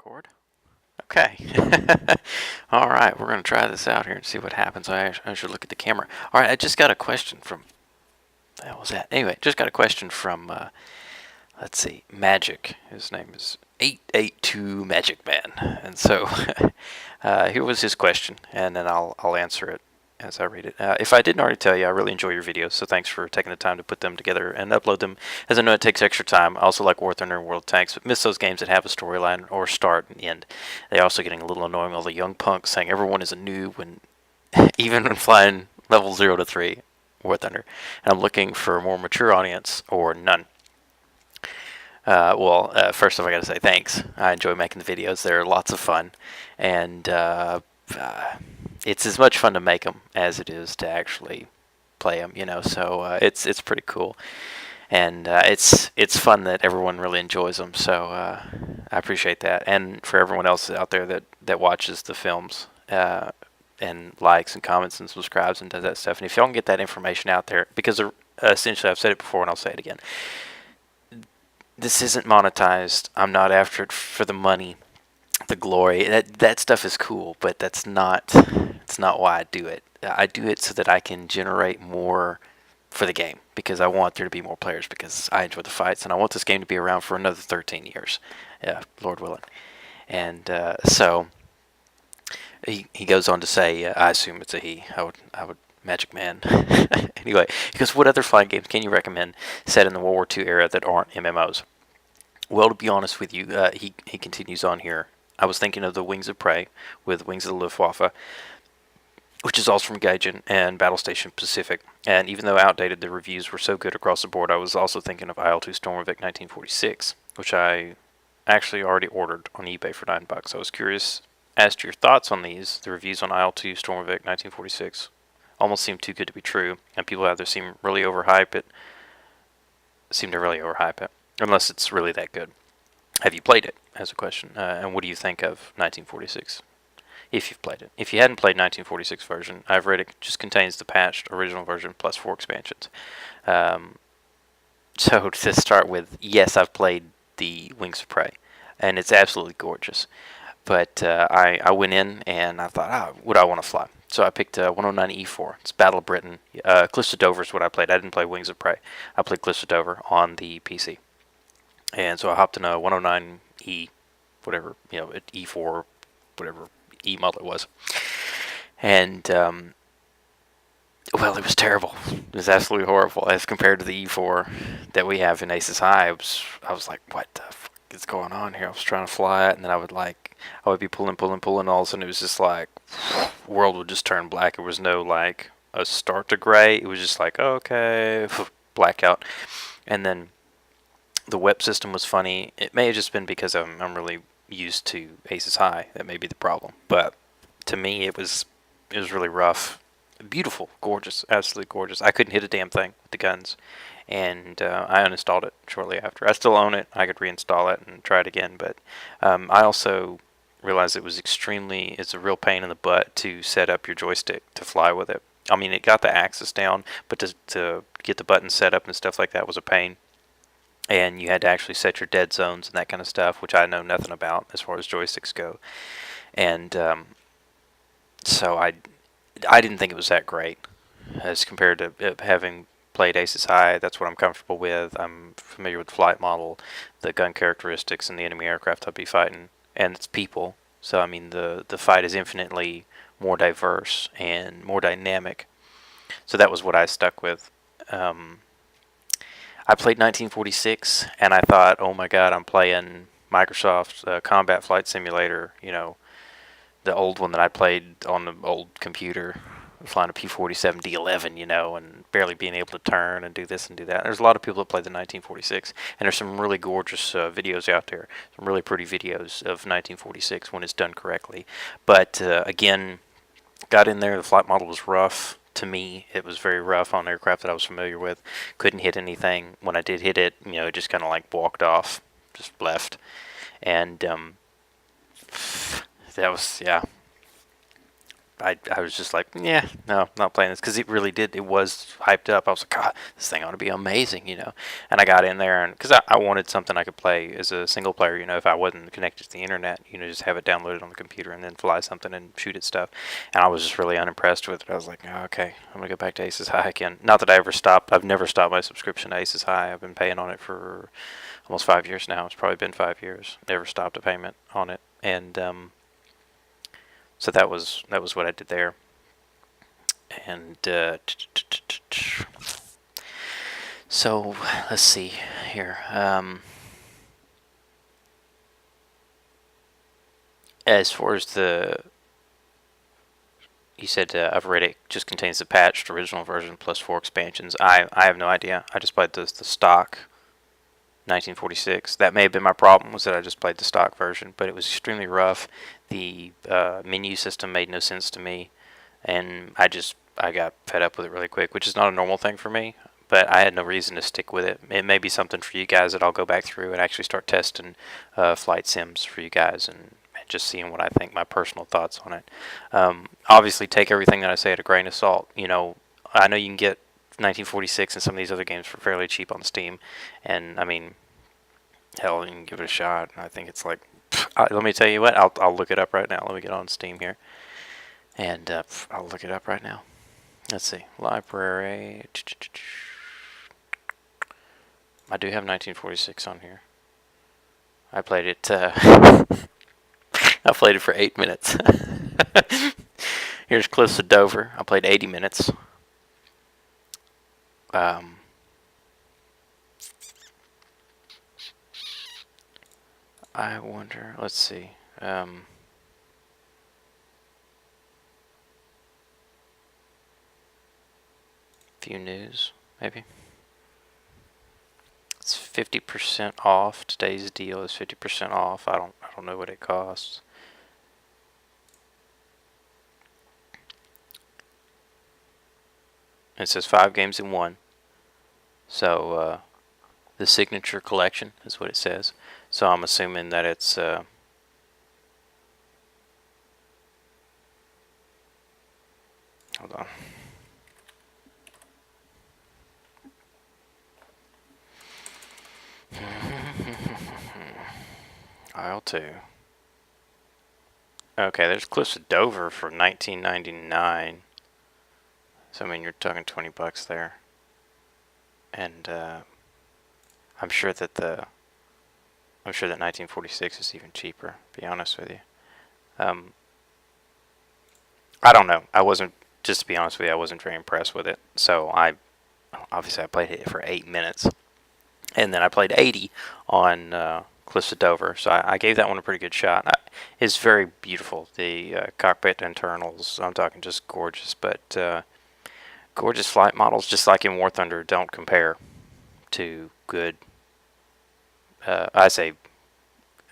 Record. Okay. All right, we're going to try this out here and see what happens. I should look at the camera. All right, I just got a question from. The hell was that? Anyway, just got a question from. Let's see, Magic. His name is 882 Magicman, and so here was his question, and then I'll answer it as I read it. If I didn't already tell you, I really enjoy your videos, so thanks for taking the time to put them together and upload them, as I know it takes extra time. I also like War Thunder and World of Tanks, but miss those games that have a storyline or start and end. They're also getting a little annoying, all the young punks saying everyone is a noob when, even when flying level 0 to 3 War Thunder. And I'm looking for a more mature audience or none. First off, I gotta say thanks. I enjoy making the videos. They're lots of fun, and it's as much fun to make them as it is to actually play them. So it's pretty cool, and it's fun that everyone really enjoys them. So I appreciate that, and for everyone else out there that watches the films. And likes and comments and subscribes and does that stuff. And if y'all can get that information out there, because essentially I've said it before and I'll say it again. This isn't monetized. I'm not after it for the money, the glory. That stuff is cool, but it's not why I do it. I do it so that I can generate more for the game, because I want there to be more players, because I enjoy the fights and I want this game to be around for another 13 years. Yeah, Lord willing. And so he goes on to say, I assume it's a he. I would Magicman. Anyway, he goes, what other flying games can you recommend set in the World War II era that aren't MMOs? Well, to be honest with you, he continues on here. I was thinking of the Wings of Prey with Wings of the Luftwaffe, which is also from Gaijin and Battle Station Pacific. And even though outdated, the reviews were so good across the board, I was also thinking of IL-2 Stormovik 1946, which I actually already ordered on eBay for $9. I was curious as to your thoughts on these. The reviews on IL-2 Stormovik 1946 almost seem too good to be true, and people out there seem to really overhype it. Unless it's really that good. Have you played it? As a question. And what do you think of 1946? If you've played it. If you hadn't played 1946 version, I've read it just contains the patched original version plus 4 expansions. So to start with, yes, I've played the Wings of Prey, and it's absolutely gorgeous. But I went in and I thought, would I want to fly? So I picked 109E4. It's Battle of Britain. Cliffs of Dover is what I played. I didn't play Wings of Prey. I played Cliffs of Dover on the PC. And so I hopped in a 109E, whatever, E4, whatever E model it was. And, well, it was terrible. It was absolutely horrible as compared to the E4 that we have in Aces High. I was like, what the fuck is going on here? I was trying to fly it, and then I would be pulling, and all of a sudden it was just like, world would just turn black. There was no, like, a start to gray. It was just like, okay, blackout. And then the whip system was funny. It may have just been because I'm really used to Aces High. That may be the problem. But to me, it was really rough. Beautiful, gorgeous, absolutely gorgeous. I couldn't hit a damn thing with the guns, and I uninstalled it shortly after. I still own it. I could reinstall it and try it again, but I also realized it's a real pain in the butt to set up your joystick to fly with it. I mean, it got the axis down, but to get the buttons set up and stuff like that was a pain. And you had to actually set your dead zones and that kind of stuff, which I know nothing about as far as joysticks go. And so I didn't think it was that great as compared to having played Aces High. That's what I'm comfortable with. I'm familiar with the flight model, the gun characteristics, and the enemy aircraft I'll be fighting. And it's people. So, I mean, the fight is infinitely more diverse and more dynamic. So that was what I stuck with. I played 1946, and I thought, oh my god, I'm playing Microsoft's Combat Flight Simulator, the old one that I played on the old computer, flying a P-47 D-11, and barely being able to turn and do this and do that. And there's a lot of people that play the 1946, and there's some really gorgeous videos out there, some really pretty videos of 1946 when it's done correctly. But again, got in there, the flight model was rough. To me, it was very rough on aircraft that I was familiar with. Couldn't hit anything. When I did hit it, it just kind of like walked off, just left. And that was, yeah. I was just like, yeah, no, not playing this, because it really did. It was hyped up. I was like, God, this thing ought to be amazing, you know. And I got in there, and because I wanted something I could play as a single player, you know, if I wasn't connected to the internet, you know, just have it downloaded on the computer and then fly something and shoot at stuff. And I was just really unimpressed with it. I was like, oh, okay, I'm gonna go back to Aces High again. Not that I ever stopped. I've never stopped my subscription to Aces High. I've been paying on it for almost 5 years now. It's probably been 5 years. Never stopped a payment on it, and so that was what I did there. And so let's see here. As far as you said I've read it just contains the patched original version plus 4 expansions. I have no idea. I just played the stock 1946. That may have been my problem, was that I just played the stock version, but it was extremely rough. The menu system made no sense to me, and I got fed up with it really quick, which is not a normal thing for me, but I had no reason to stick with it. It may be something for you guys that I'll go back through and actually start testing flight sims for you guys, and just seeing what I think, my personal thoughts on it. Obviously, take everything that I say at a grain of salt. You know, I know you can get 1946 and some of these other games for fairly cheap on Steam, and I mean, hell, you can give it a shot. I think it's like, let me tell you what, I'll look it up right now. Let me get on Steam here, and I'll look it up right now. Let's see, library. I do have 1946 on here. I played it. I played it for 8 minutes. Here's Cliffs of Dover. I played 80 minutes. I wonder, let's see. View news, maybe. It's 50% off. Today's deal is 50% off. I don't know what it costs. It says 5 games in 1. So the signature collection is what it says. So I'm assuming that it's hold on. Aisle 2. Okay, there's Cliffs of Dover for $19.99. So I mean, you're talking $20 there. And I'm sure that 1946 is even cheaper, to be honest with you. I don't know. Just to be honest with you, I wasn't very impressed with it. So obviously I played it for 8 minutes. And then I played 80 on Cliffs of Dover. So I gave that one a pretty good shot. It's very beautiful. The cockpit internals, I'm talking just gorgeous. But gorgeous flight models, just like in War Thunder, don't compare to good. I say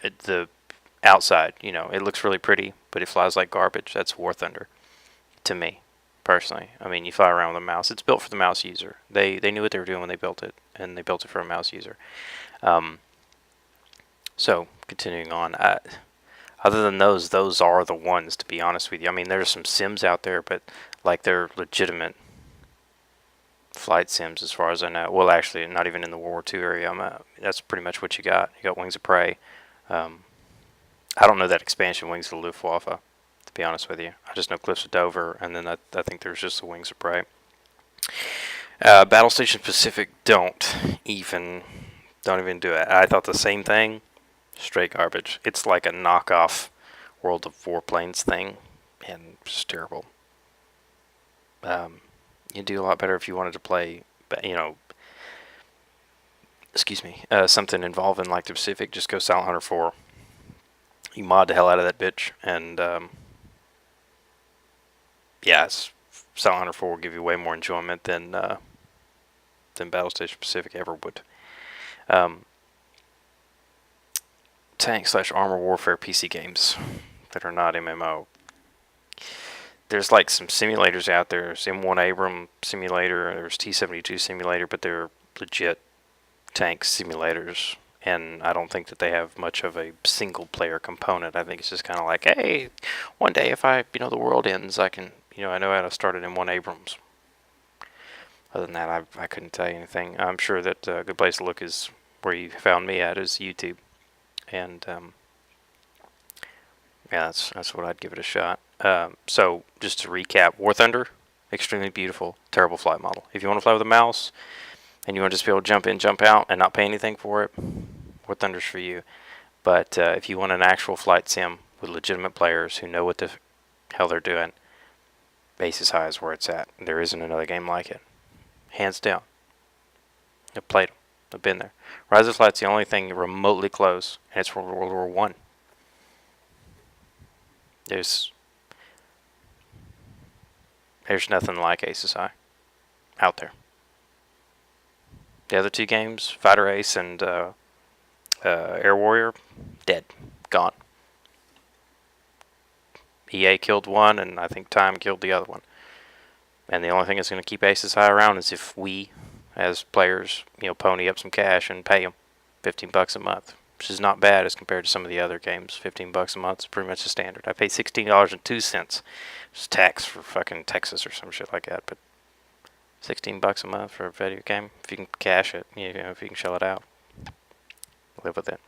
the outside, you know, it looks really pretty, but it flies like garbage. That's War Thunder, to me, personally. I mean, you fly around with a mouse. It's built for the mouse user. They knew what they were doing when they built it, and they built it for a mouse user. So, continuing on, other than those are the ones, to be honest with you. I mean, there's some sims out there, but like they're legitimate flight sims as far as I know. Well, actually, not even in the World War II area. That's pretty much what you got. You got Wings of Prey. I don't know that expansion Wings of the Luftwaffe, to be honest with you. I just know Cliffs of Dover, and then I think there's just the Wings of Prey. Battle Station Pacific, don't even do it. I thought the same thing. Straight garbage. It's like a knockoff World of Warplanes thing, and it's terrible. You'd do a lot better if you wanted to play, you know, something involving like the Pacific. Just go Silent Hunter 4. You mod the hell out of that bitch, and yeah, Silent Hunter 4 will give you way more enjoyment than Battle Station Pacific ever would. Tank/armor warfare PC games that are not MMO. There's like some simulators out there. There's M1 Abram simulator. There's T-72 simulator, but they're legit tank simulators. and I don't think that they have much of a single player component. I think it's just kind of like, hey, one day if the world ends, I can, I know how to start it in one Abrams. Other than that, I couldn't tell you anything. I'm sure that a good place to look is where you found me at, is YouTube, and yeah, that's what I'd give it a shot. So just to recap, War Thunder, extremely beautiful, terrible flight model. If you want to fly with a mouse and you want to just be able to jump in, jump out, and not pay anything for it, War Thunder's for you. But if you want an actual flight sim with legitimate players who know what the hell they're doing, Aces High is where it's at. There isn't another game like it, hands down. I've played them. I've been there. Rise of Flight's the only thing remotely close, and it's from World War One. There's nothing like Aces High out there. The other two games, Fighter Ace and Air Warrior, dead, gone. EA killed one, and I think Time killed the other one. And the only thing that's going to keep Aces High around is if we, as players, pony up some cash and pay them $15 a month, which is not bad as compared to some of the other games. $15 a month is pretty much the standard. I paid $16.02. It's tax for fucking Texas or some shit like that, but $16 a month for a video game, if you can cash it, if you can shell it out, live with it.